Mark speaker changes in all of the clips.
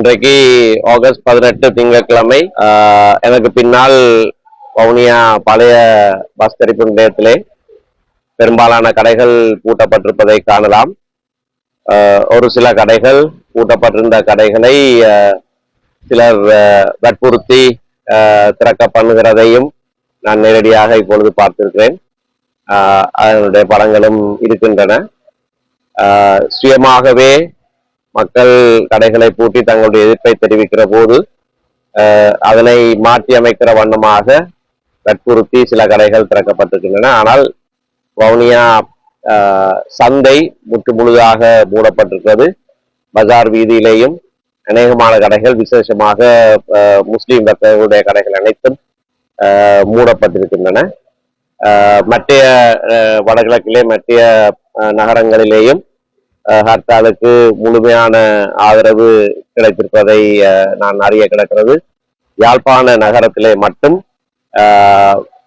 Speaker 1: இன்றைக்கு ஆகஸ்ட் 18 திங்கட்கிழமை. எனக்கு பின்னால் வவுனியா பழைய பஸ் தரிப்பு நிலையத்திலே பெரும்பாலான கடைகள் பூட்டப்பட்டிருப்பதை காணலாம். ஒரு சில கடைகள் பூட்டப்பட்டிருந்த கடைகளை சிலர் வற்புறுத்தி திறக்க பண்ணுகிறதையும் நான் நேரடியாக இப்பொழுது பார்த்திருக்கிறேன். அதனுடைய படங்களும் இருக்கின்றன. சுயமாகவே மக்கள் கடைகளை பூட்டி தங்களுடைய எதிர்ப்பை தெரிவிக்கிற போது அதனை மாற்றி அமைக்கிற வண்ணமாக வற்புறுத்தி சில கடைகள் திறக்கப்பட்டிருக்கின்றன. ஆனால் வவுனியா சந்தை முற்று முழுதாக மூடப்பட்டிருக்கிறது. பஜார் வீதியிலேயும் அநேகமான கடைகள், விசேஷமாக முஸ்லீம் வர்த்தகர்களுடைய கடைகள் அனைத்தும் மூடப்பட்டிருக்கின்றன. மற்ற வடகிழக்கிலே மற்ற நகரங்களிலேயும் ஹர்த்தாலுக்கு முழுமையான ஆதரவு கிடைத்திருப்பதை நான் அறிய கிடக்கிறது. யாழ்ப்பாண நகரத்திலே மட்டும்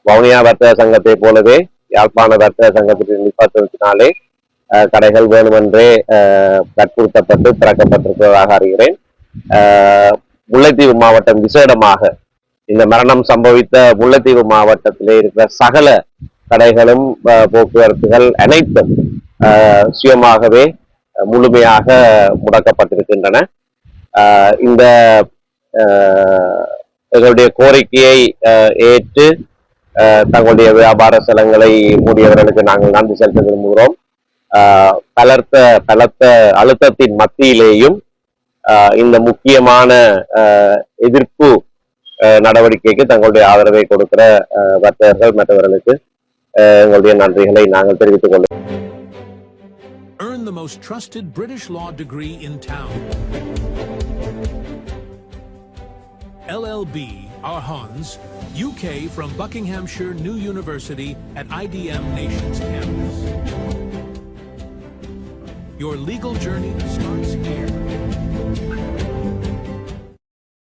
Speaker 1: வவுனியா வர்த்தக சங்கத்தை போலவே யாழ்ப்பாண வர்த்தக சங்கத்தின் நிர்வாகத்தினாலே கடைகள் வேணுமென்றே வற்புறுத்தப்பட்டு திறக்கப்பட்டிருப்பதாக அறிகிறேன். முல்லைத்தீவு மாவட்டம் விசேடமாக இந்த மரணம் சம்பவித்த முல்லைத்தீவு மாவட்டத்திலே இருக்கிற சகல கடைகளும் போக்குவரத்துகள் அனைத்தும் சுயமாகவே முழுமையாக முடக்கப்பட்டிருக்கின்றன. இந்த எங்களுடைய கோரிக்கையை ஏற்று தங்களுடைய வியாபார ஸ்தலங்களை மூடியவர்களுக்கு நாங்கள் நன்றி செலுத்த விரும்புகிறோம். பலத்த அழுத்தத்தின் மத்தியிலேயும் இந்த முக்கியமான எதிர்ப்பு நடவடிக்கைக்கு தங்களுடைய ஆதரவை கொடுக்கிற வர்த்தகர்கள் மற்றவர்களுக்கு எங்களுடைய நன்றிகளை நாங்கள் தெரிவித்துக் கொள்கிறோம்.
Speaker 2: Earn the most trusted British law degree in town. LLB Arhans, UK from Buckinghamshire New University at IDM Nations Campus. Your legal journey starts here.